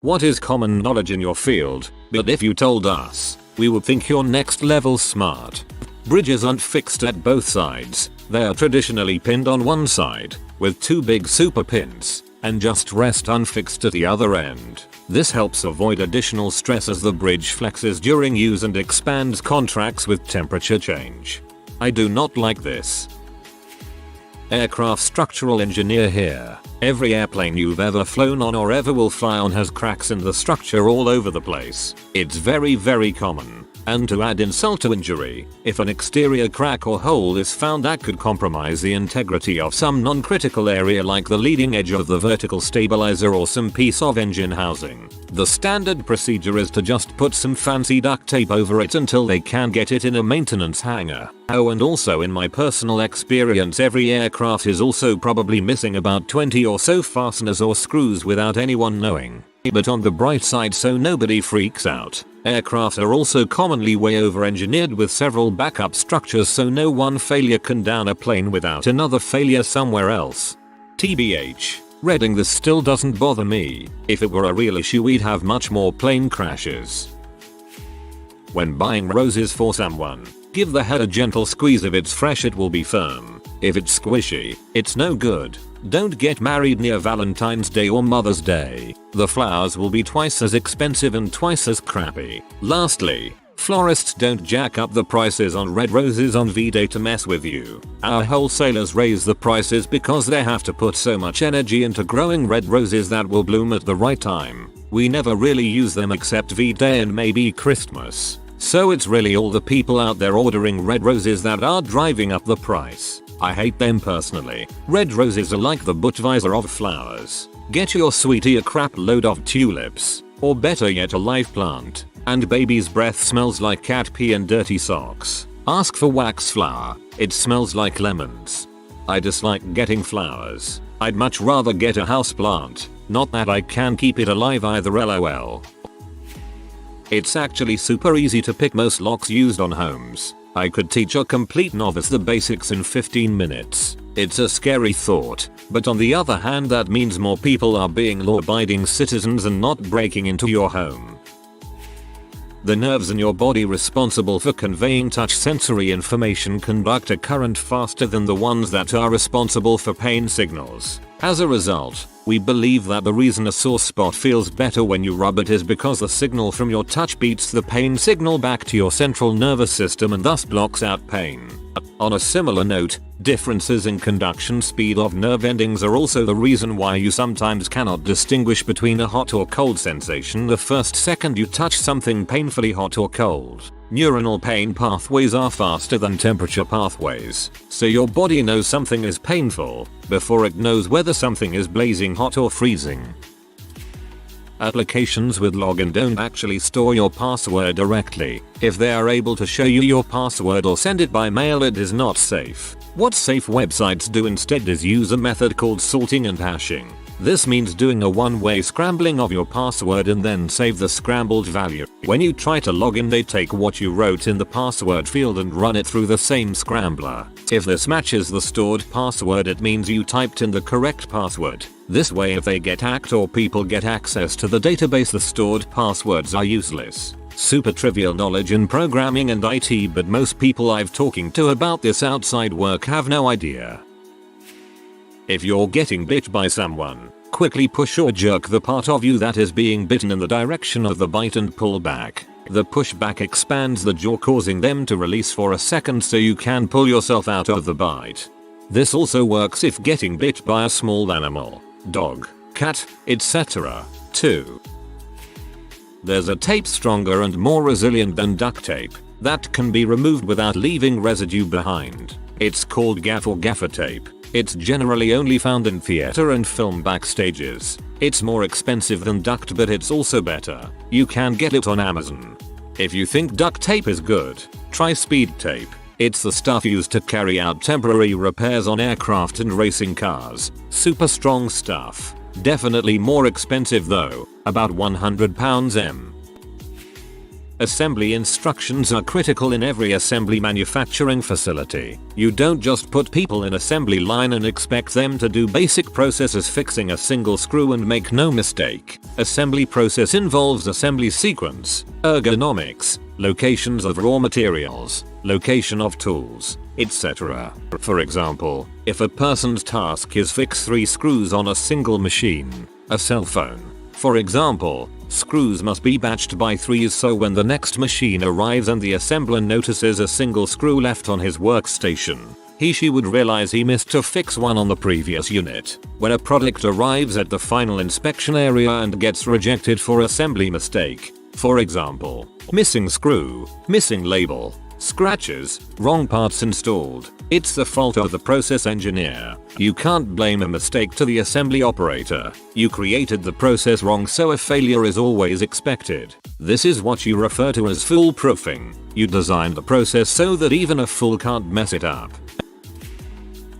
What is common knowledge in your field, but if you told us, we would think you're next level smart. Bridges aren't fixed at both sides, they are traditionally pinned on one side, with two big super pins, and just rest unfixed at the other end. This helps avoid additional stress as the bridge flexes during use and expands contracts with temperature change. I do not like this. Aircraft structural engineer here. Every airplane you've ever flown on or ever will fly on has cracks in the structure all over the place. It's very common. And to add insult to injury, if an exterior crack or hole is found that could compromise the integrity of some non-critical area like the leading edge of the vertical stabilizer or some piece of engine housing, the standard procedure is to just put some fancy duct tape over it until they can get it in a maintenance hangar. Oh, and also in my personal experience, every aircraft is also probably missing about 20 or so fasteners or screws without anyone knowing. But on the bright side, so nobody freaks out, aircraft are also commonly way over-engineered with several backup structures so no one failure can down a plane without another failure somewhere else. TBH, reading this still doesn't bother me. If it were a real issue we'd have much more plane crashes. When buying roses for someone, give the head a gentle squeeze. If it's fresh it will be firm. If it's squishy, it's no good. Don't get married near Valentine's Day or Mother's Day. The flowers will be twice as expensive and twice as crappy. Lastly, florists don't jack up the prices on red roses on V-Day to mess with you. Our wholesalers raise the prices because they have to put so much energy into growing red roses that will bloom at the right time. We never really use them except V-Day and maybe Christmas. So it's really all the people out there ordering red roses that are driving up the price. I hate them personally. Red roses are like the Budweiser of flowers. Get your sweetie a crap load of tulips, or better yet a live plant, and baby's breath smells like cat pee and dirty socks. Ask for wax flower, it smells like lemons. I dislike getting flowers. I'd much rather get a house plant, not that I can keep it alive either, lol. It's actually super easy to pick most locks used on homes. I could teach a complete novice the basics in 15 minutes. It's a scary thought, but on the other hand that means more people are being law-abiding citizens and not breaking into your home. The nerves in your body responsible for conveying touch sensory information conduct a current faster than the ones that are responsible for pain signals. As a result, we believe that the reason a sore spot feels better when you rub it is because the signal from your touch beats the pain signal back to your central nervous system and thus blocks out pain. On a similar note, differences in conduction speed of nerve endings are also the reason why you sometimes cannot distinguish between a hot or cold sensation the first second you touch something painfully hot or cold. Neuronal pain pathways are faster than temperature pathways, so your body knows something is painful before it knows whether something is blazing hot or freezing. Applications with login don't actually store your password directly. If they are able to show you your password or send it by mail, it is not safe. What safe websites do instead is use a method called sorting and hashing. This means doing a one-way scrambling of your password and then save the scrambled value. When you try to log in, they take what you wrote in the password field and run it through the same scrambler. If this matches the stored password, it means you typed in the correct password. This way, if they get hacked or people get access to the database, the stored passwords are useless. Super trivial knowledge in programming and IT, but most people I've talking to about this outside work have no idea. If you're getting bit by someone, quickly push or jerk the part of you that is being bitten in the direction of the bite and pull back. The pushback expands the jaw, causing them to release for a second so you can pull yourself out of the bite. This also works if getting bit by a small animal, dog, cat, etc. too. There's a tape stronger and more resilient than duct tape that can be removed without leaving residue behind. It's called gaff or gaffer tape. It's generally only found in theater and film backstages. It's more expensive than duct, but it's also better. You can get it on Amazon. If you think duct tape is good, try speed tape. It's the stuff used to carry out temporary repairs on aircraft and racing cars. Super strong stuff. Definitely more expensive though, about £100 m. Assembly instructions are critical in every assembly manufacturing facility. You don't just put people in assembly line and expect them to do basic processes fixing a single screw and make no mistake. Assembly process involves assembly sequence, ergonomics, locations of raw materials, location of tools, etc. For example, if a person's task is fix 3 screws on a single machine, a cell phone, for example, screws must be batched by 3s so when the next machine arrives and the assembler notices a single screw left on his workstation, he/she would realize he missed to fix one on the previous unit. When a product arrives at the final inspection area and gets rejected for assembly mistake, for example, missing screw, missing label, scratches, wrong parts installed, it's the fault of the process engineer. You can't blame a mistake to the assembly operator. You created the process wrong, so a failure is always expected. This is what you refer to as foolproofing. You designed the process so that even a fool can't mess it up.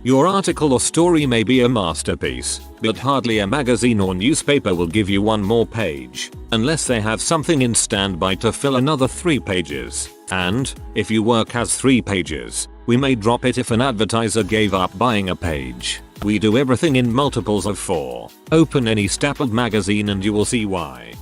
Your article or story may be a masterpiece, but hardly a magazine or newspaper will give you one more page, unless they have something in standby to fill another 3 pages. And, if your work has 3 pages, we may drop it if an advertiser gave up buying a page. We do everything in multiples of 4. Open any stapled magazine and you will see why.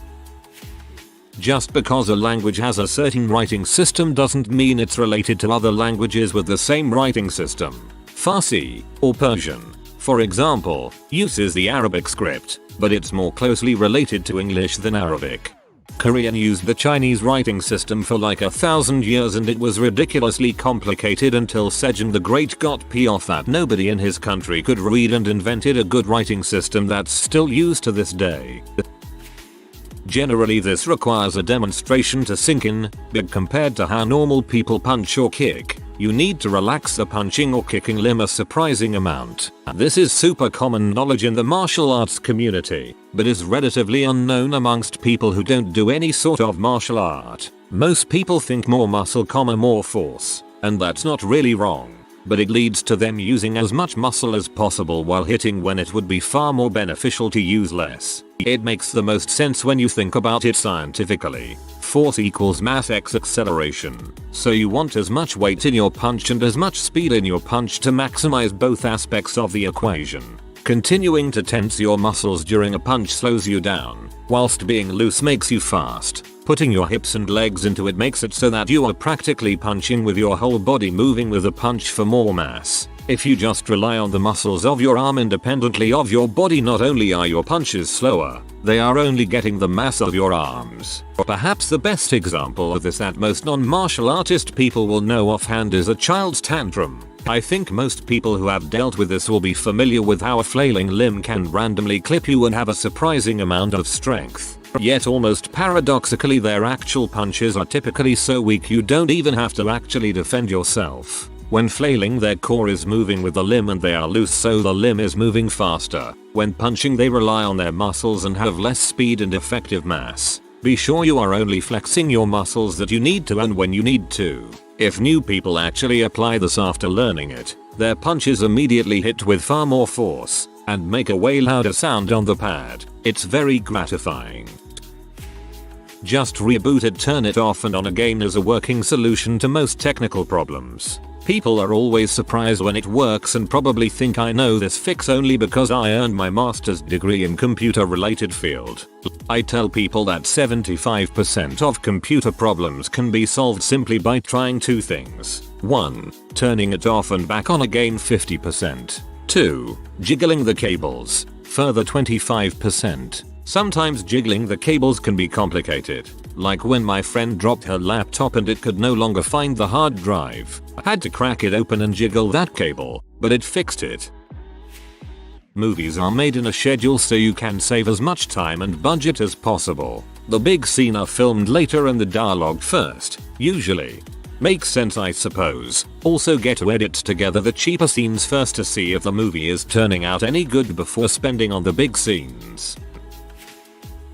Just because a language has a certain writing system doesn't mean it's related to other languages with the same writing system. Farsi, or Persian, for example, uses the Arabic script, but it's more closely related to English than Arabic. Korean used the Chinese writing system for like 1,000 years and it was ridiculously complicated until Sejong the Great got pissed off that nobody in his country could read and invented a good writing system that's still used to this day. Generally this requires a demonstration to sink in, but compared to how normal people punch or kick, you need to relax the punching or kicking limb a surprising amount. This is super common knowledge in the martial arts community, but is relatively unknown amongst people who don't do any sort of martial art. Most people think more muscle, more force, and that's not really wrong, but it leads to them using as much muscle as possible while hitting when it would be far more beneficial to use less. It makes the most sense when you think about it scientifically. Force equals mass x acceleration. So you want as much weight in your punch and as much speed in your punch to maximize both aspects of the equation. Continuing to tense your muscles during a punch slows you down, whilst being loose makes you fast. Putting your hips and legs into it makes it so that you are practically punching with your whole body moving with a punch for more mass. If you just rely on the muscles of your arm independently of your body, not only are your punches slower, they are only getting the mass of your arms. Perhaps the best example of this that most non-martial artist people will know offhand is a child's tantrum. I think most people who have dealt with this will be familiar with how a flailing limb can randomly clip you and have a surprising amount of strength. Yet almost paradoxically their actual punches are typically so weak you don't even have to actually defend yourself. When flailing, their core is moving with the limb and they are loose, so the limb is moving faster. When punching, they rely on their muscles and have less speed and effective mass. Be sure you are only flexing your muscles that you need to and when you need to. If new people actually apply this after learning it, their punches immediately hit with far more force and make a way louder sound on the pad. It's very gratifying. Just reboot it, turn it off and on again is a working solution to most technical problems. People are always surprised when it works and probably think I know this fix only because I earned my master's degree in computer related field. I tell people that 75% of computer problems can be solved simply by trying 2 things. 1. Turning it off and back on again 50%. 2. Jiggling the cables. Further 25%. Sometimes jiggling the cables can be complicated, like when my friend dropped her laptop and it could no longer find the hard drive. I had to crack it open and jiggle that cable, but it fixed it. Movies are made in a schedule so you can save as much time and budget as possible. The big scene are filmed later and the dialogue first, usually. Makes sense, I suppose. Also get to edit together the cheaper scenes first to see if the movie is turning out any good before spending on the big scenes.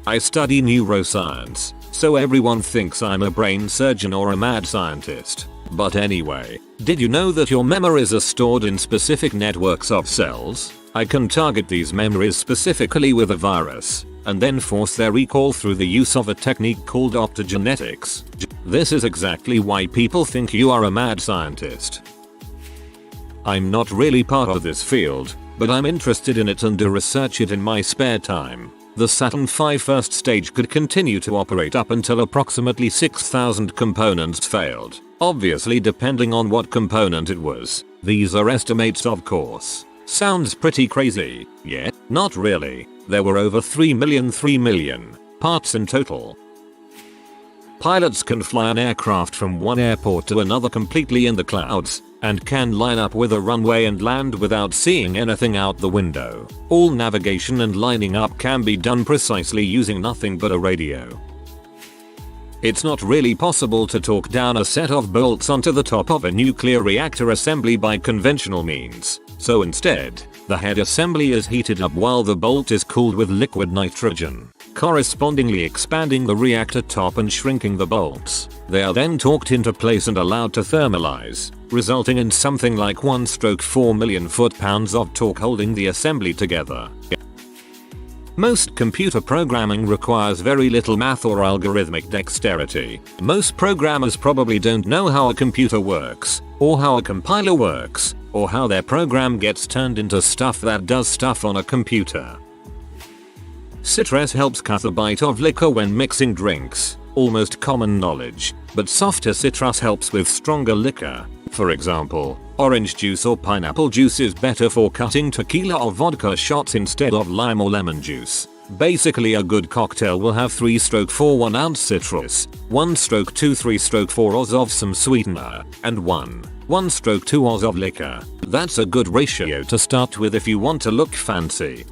I study neuroscience, so everyone thinks I'm a brain surgeon or a mad scientist. But anyway, did you know that your memories are stored in specific networks of cells? I can target these memories specifically with a virus. and then force their recall through the use of a technique called optogenetics. This is exactly why people think you are a mad scientist. I'm not really part of this field, but I'm interested in it and do research it in my spare time. The Saturn V first stage could continue to operate up until approximately 6,000 components failed, obviously depending on what component it was. These are estimates, of course. Sounds pretty crazy, yet not really. There were over 3 million parts in total. Pilots can fly an aircraft from one airport to another completely in the clouds, and can line up with a runway and land without seeing anything out the window. All navigation and lining up can be done precisely using nothing but a radio. It's not really possible to torque down a set of bolts onto the top of a nuclear reactor assembly by conventional means, so instead, the head assembly is heated up while the bolt is cooled with liquid nitrogen, correspondingly expanding the reactor top and shrinking the bolts. They are then torqued into place and allowed to thermalize, resulting in something like 1/4 million foot-pounds of torque holding the assembly together. Most computer programming requires very little math or algorithmic dexterity. Most programmers probably don't know how a computer works, or how a compiler works, or how their program gets turned into stuff that does stuff on a computer. Citrus helps cut a bite of liquor when mixing drinks, almost common knowledge, but softer citrus helps with stronger liquor. For example, orange juice or pineapple juice is better for cutting tequila or vodka shots instead of lime or lemon juice. Basically, a good cocktail will have 3/4 1 ounce citrus, 1/2 3/4 oz of some sweetener, and 1/2 oz of liquor. That's a good ratio to start with if you want to look fancy.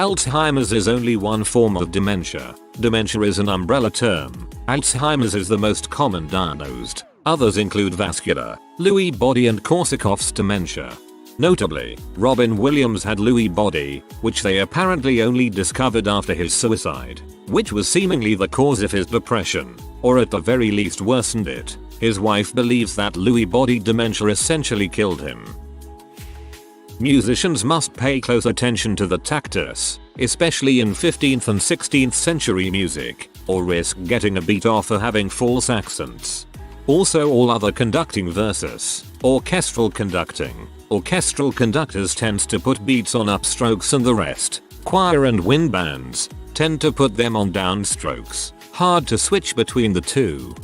Alzheimer's is only one form of dementia. Dementia is an umbrella term. Alzheimer's is the most common diagnosed. Others include vascular, Lewy body and Korsakoff's dementia. Notably, Robin Williams had Lewy body, which they apparently only discovered after his suicide, which was seemingly the cause of his depression, or at the very least worsened it. His wife believes that Lewy body dementia essentially killed him. Musicians must pay close attention to the tactus, especially in 15th and 16th century music, or risk getting a beat off for having false accents. Also, all other conducting versus orchestral conducting. Orchestral conductors tends to put beats on upstrokes and the rest, choir and wind bands, tend to put them on downstrokes. Hard to switch between the two.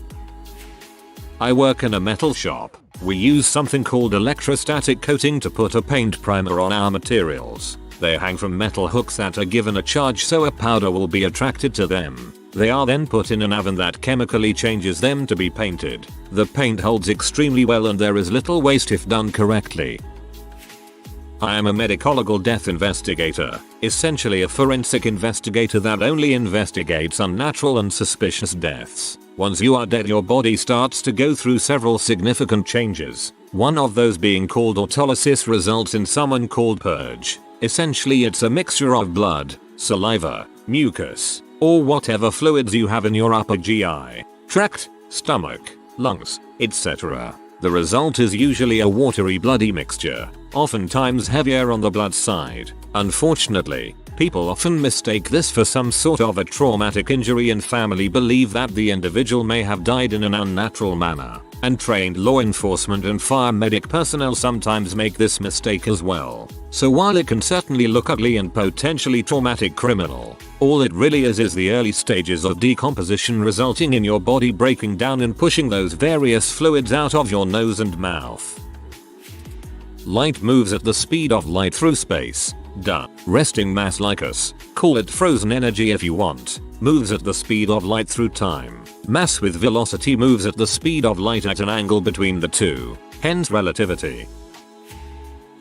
I work in a metal shop. We use something called electrostatic coating to put a paint primer on our materials. They hang from metal hooks that are given a charge so a powder will be attracted to them. They are then put in an oven that chemically changes them to be painted. The paint holds extremely well and there is little waste if done correctly. I am a medical death investigator, essentially a forensic investigator that only investigates unnatural and suspicious deaths. Once you are dead, your body starts to go through several significant changes. One of those being called autolysis results in someone called purge. Essentially, it's a mixture of blood, saliva, mucus, or whatever fluids you have in your upper GI tract, stomach, lungs, etc. The result is usually a watery bloody mixture, oftentimes heavier on the blood side. Unfortunately, people often mistake this for some sort of a traumatic injury and family believe that the individual may have died in an unnatural manner, and trained law enforcement and fire medic personnel sometimes make this mistake as well. So while it can certainly look ugly and potentially traumatic criminal, all it really is the early stages of decomposition resulting in your body breaking down and pushing those various fluids out of your nose and mouth. Light moves at the speed of light through space. Duh. Resting mass like us, call it frozen energy if you want, moves at the speed of light through time. Mass with velocity moves at the speed of light at an angle between the two, hence relativity.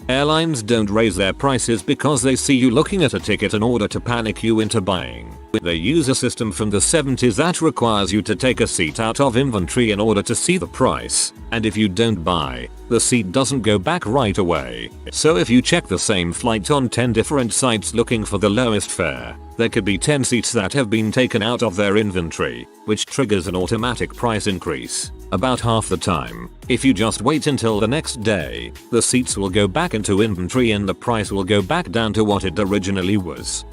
Airlines don't raise their prices because they see you looking at a ticket in order to panic you into buying. They use a system from the 70s that requires you to take a seat out of inventory in order to see the price, and if you don't buy, the seat doesn't go back right away. So if you check the same flight on 10 different sites looking for the lowest fare, there could be 10 seats that have been taken out of their inventory, which triggers an automatic price increase. About half the time, if you just wait until the next day, the seats will go back into inventory and the price will go back down to what it originally was.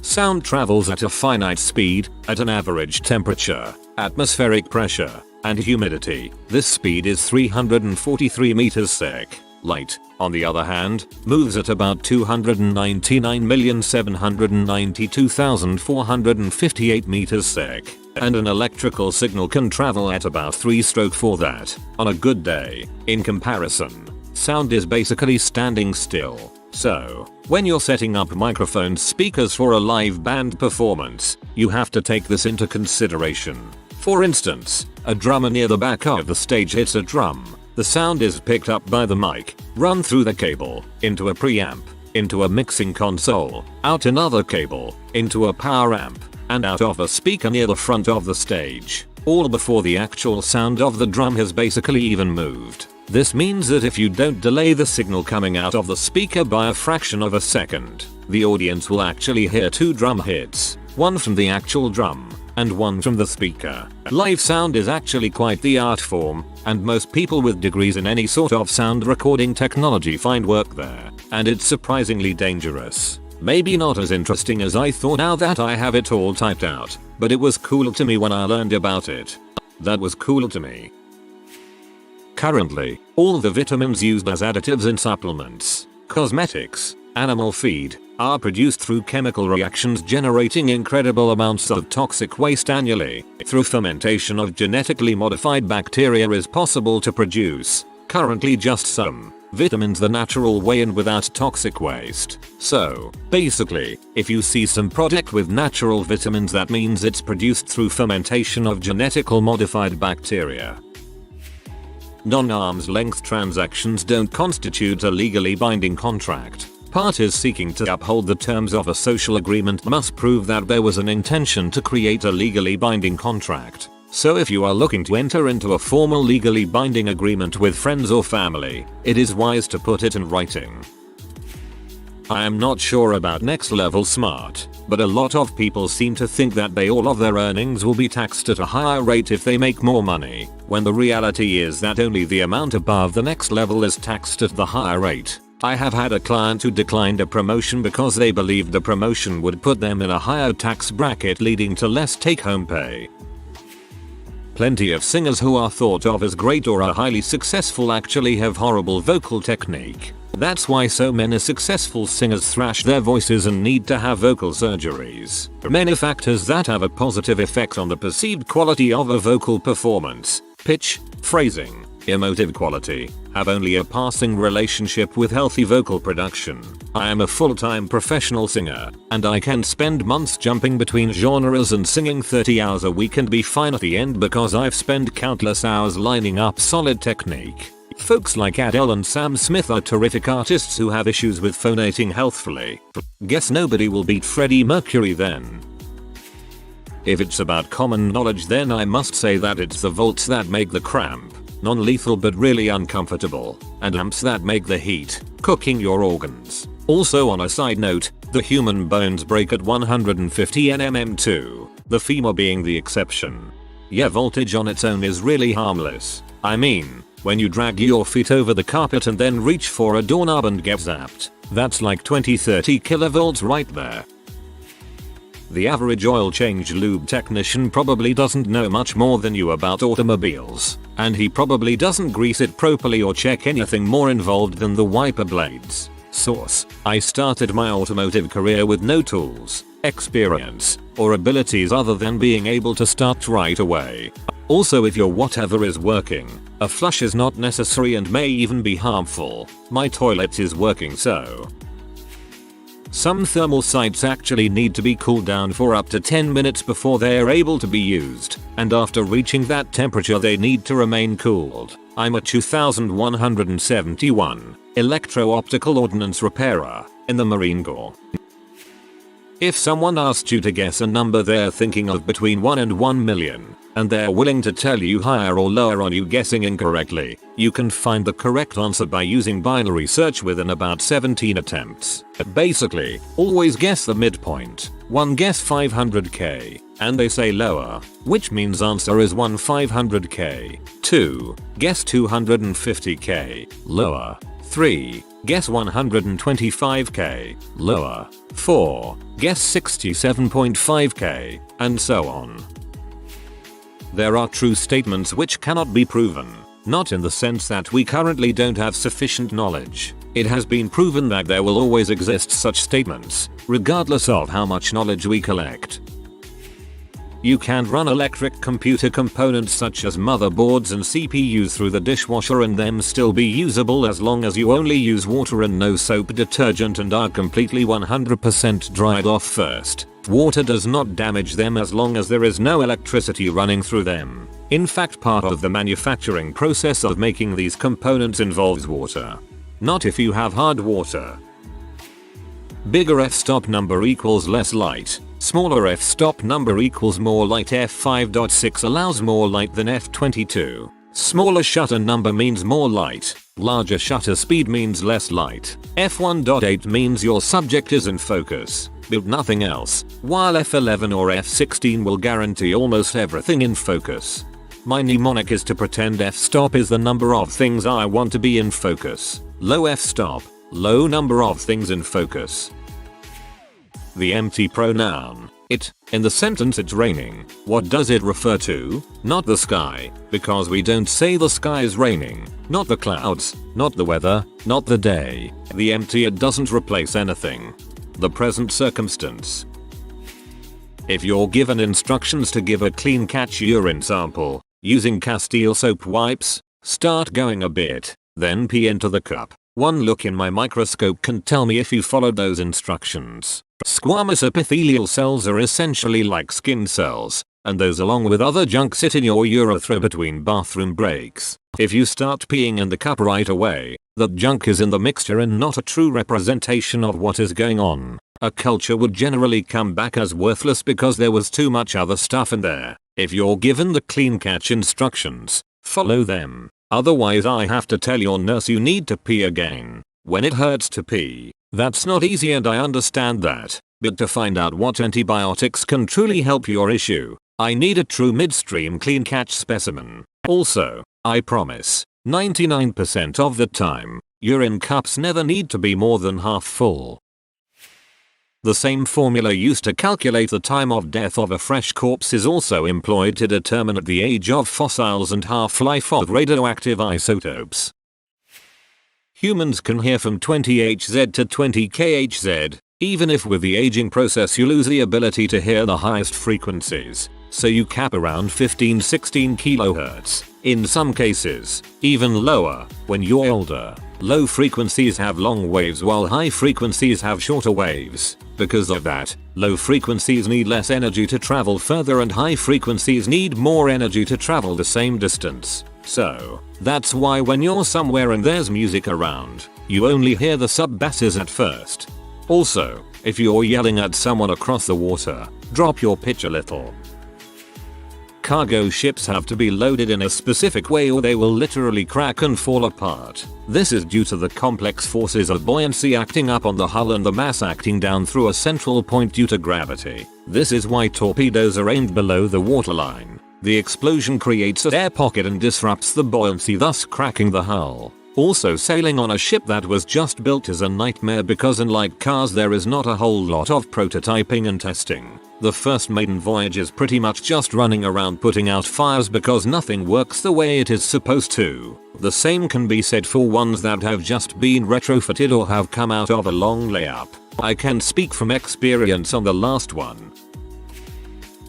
Sound travels at a finite speed, at an average temperature, atmospheric pressure, and humidity. This speed is 343 meters sec. Light, on the other hand, moves at about 299,792,458 meters sec, and an electrical signal can travel at about 3/4 that, on a good day. In comparison, sound is basically standing still. So, when you're setting up microphone speakers for a live band performance, you have to take this into consideration. For instance, a drummer near the back of the stage hits a drum. The sound is picked up by the mic, run through the cable, into a preamp, into a mixing console, out another cable, into a power amp, and out of a speaker near the front of the stage, all before the actual sound of the drum has basically even moved. This means that if you don't delay the signal coming out of the speaker by a fraction of a second, the audience will actually hear 2 drum hits, one from the actual drum, and one from the speaker. Live sound is actually quite the art form, and most people with degrees in any sort of sound recording technology find work there, and it's surprisingly dangerous. Maybe not as interesting as I thought now that I have it all typed out, but it was cool to me when I learned about it. That was cool to me. Currently, all the vitamins used as additives in supplements, cosmetics, animal feed, are produced through chemical reactions generating incredible amounts of toxic waste annually. Through fermentation of genetically modified bacteria is possible to produce, currently just some, vitamins the natural way and without toxic waste. So, basically, if you see some product with natural vitamins, that means it's produced through fermentation of genetically modified bacteria. Non-arm's length transactions don't constitute a legally binding contract. Parties seeking to uphold the terms of a social agreement must prove that there was an intention to create a legally binding contract. So if you are looking to enter into a formal legally binding agreement with friends or family, it is wise to put it in writing. I am not sure about next level smart, but a lot of people seem to think that all of their earnings will be taxed at a higher rate if they make more money, when the reality is that only the amount above the next level is taxed at the higher rate. I have had a client who declined a promotion because they believed the promotion would put them in a higher tax bracket, leading to less take-home pay. Plenty of singers who are thought of as great or are highly successful actually have horrible vocal technique. That's why so many successful singers thrash their voices and need to have vocal surgeries. Many factors that have a positive effect on the perceived quality of a vocal performance, pitch, phrasing, emotive quality, have only a passing relationship with healthy vocal production. I am a full-time professional singer, and I can spend months jumping between genres and singing 30 hours a week and be fine at the end because I've spent countless hours lining up solid technique. Folks like Adele and Sam Smith are terrific artists who have issues with phonating healthfully. Guess nobody will beat Freddie Mercury then. If it's about common knowledge, then I must say that it's the volts that make the cramp, non-lethal but really uncomfortable, and amps that make the heat, cooking your organs. Also, on a side note, the human bones break at 150 nmm too, the femur being the exception. Yeah, voltage on its own is really harmless. I mean, when you drag your feet over the carpet and then reach for a doorknob and get zapped, that's like 20-30 kilovolts right there. The average oil change lube technician probably doesn't know much more than you about automobiles, and he probably doesn't grease it properly or check anything more involved than the wiper blades. Source: I started my automotive career with no tools, experience, or abilities other than being able to start right away. Also, if your whatever is working, a flush is not necessary and may even be harmful. My toilet is working, so. Some thermal sites actually need to be cooled down for up to 10 minutes before they are able to be used, and after reaching that temperature they need to remain cooled. I'm a 2171 electro-optical ordnance repairer in the Marine Corps. If someone asked you to guess a number they're thinking of between 1 and 1 million, and they're willing to tell you higher or lower on you guessing incorrectly, you can find the correct answer by using binary search within about 17 attempts. Basically, always guess the midpoint. 1 guess 500k, and they say lower, which means answer is 1 500k. 2 guess 250k, lower. 3. Guess 125k. Lower. 4. Guess 67.5k. And so on. There are true statements which cannot be proven. Not in the sense that we currently don't have sufficient knowledge. It has been proven that there will always exist such statements, regardless of how much knowledge we collect. You can run electric computer components such as motherboards and CPUs through the dishwasher and them still be usable as long as you only use water and no soap detergent and are completely 100% dried off first. Water does not damage them as long as there is no electricity running through them. In fact, part of the manufacturing process of making these components involves water. Not if you have hard water. Bigger f-stop number equals less light. Smaller f-stop number equals more light. F5.6 allows more light than F22. Smaller shutter number means more light. Larger shutter speed means less light. F1.8 means your subject is in focus, but nothing else, while F11 or F16 will guarantee almost everything in focus. My mnemonic is to pretend f-stop is the number of things I want to be in focus. Low f-stop, low number of things in focus. The empty pronoun, it, in the sentence it's raining, what does it refer to? Not the sky, because we don't say the sky is raining. Not the clouds, not the weather, not the day. The empty it doesn't replace anything. The present circumstance. If you're given instructions to give a clean catch urine sample, using Castile soap wipes, start going a bit, then pee into the cup. One look in my microscope can tell me if you followed those instructions. Squamous epithelial cells are essentially like skin cells, and those along with other junk sit in your urethra between bathroom breaks. If you start peeing in the cup right away, that junk is in the mixture and not a true representation of what is going on. A culture would generally come back as worthless because there was too much other stuff in there. If you're given the clean catch instructions, follow them. Otherwise I have to tell your nurse you need to pee again. When it hurts to pee. That's not easy and I understand that. But to find out what antibiotics can truly help your issue, I need a true midstream clean catch specimen. Also, I promise, 99% of the time, urine cups never need to be more than half full. The same formula used to calculate the time of death of a fresh corpse is also employed to determine the age of fossils and half-life of radioactive isotopes. Humans can hear from 20 Hz to 20 kHz, even if with the aging process you lose the ability to hear the highest frequencies, so you cap around 15-16 kHz. In some cases, even lower, when you're older. Low frequencies have long waves while high frequencies have shorter waves. Because of that, low frequencies need less energy to travel further and high frequencies need more energy to travel the same distance. So, that's why when you're somewhere and there's music around, you only hear the sub-basses at first. Also, if you're yelling at someone across the water, drop your pitch a little. Cargo ships have to be loaded in a specific way or they will literally crack and fall apart. This is due to the complex forces of buoyancy acting up on the hull and the mass acting down through a central point due to gravity. This is why torpedoes are aimed below the waterline. The explosion creates an air pocket and disrupts the buoyancy, thus cracking the hull. Also, sailing on a ship that was just built is a nightmare because unlike cars there is not a whole lot of prototyping and testing. The first maiden voyage is pretty much just running around putting out fires because nothing works the way it is supposed to. The same can be said for ones that have just been retrofitted or have come out of a long layup. I can speak from experience on the last one.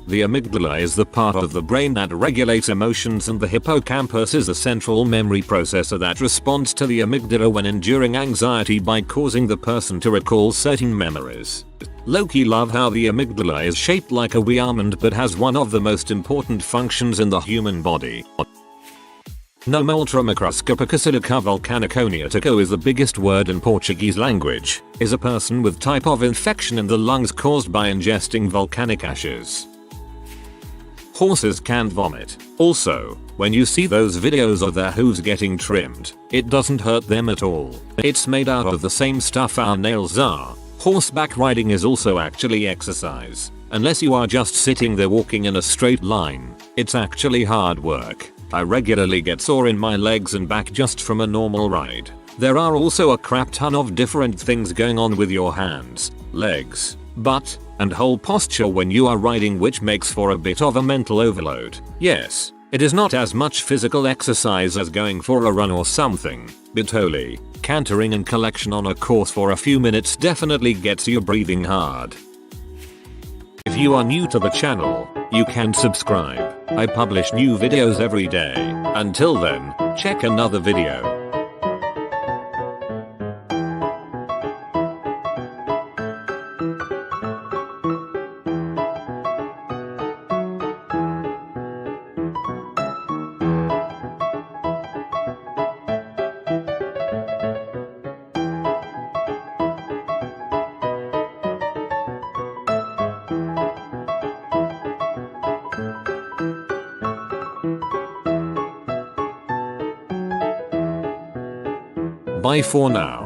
The amygdala is the part of the brain that regulates emotions and the hippocampus is the central memory processor that responds to the amygdala when enduring anxiety by causing the person to recall certain memories. Loki love how the amygdala is shaped like a wee almond but has one of the most important functions in the human body. Nome ultramicroscopicosilica volcaniconeatico is the biggest word in Portuguese language, is a person with type of infection in the lungs caused by ingesting volcanic ashes. Horses can vomit. Also, when you see those videos of their hooves getting trimmed, it doesn't hurt them at all. It's made out of the same stuff our nails are. Horseback riding is also actually exercise. Unless you are just sitting there walking in a straight line, it's actually hard work. I regularly get sore in my legs and back just from a normal ride. There are also a crap ton of different things going on with your hands, legs, butt, and whole posture when you are riding, which makes for a bit of a mental overload. Yes, it is not as much physical exercise as going for a run or something, but holy, cantering and collection on a course for a few minutes definitely gets you breathing hard. If you are new to the channel, you can subscribe. I publish new videos every day. Until then, check another video. Bye for now.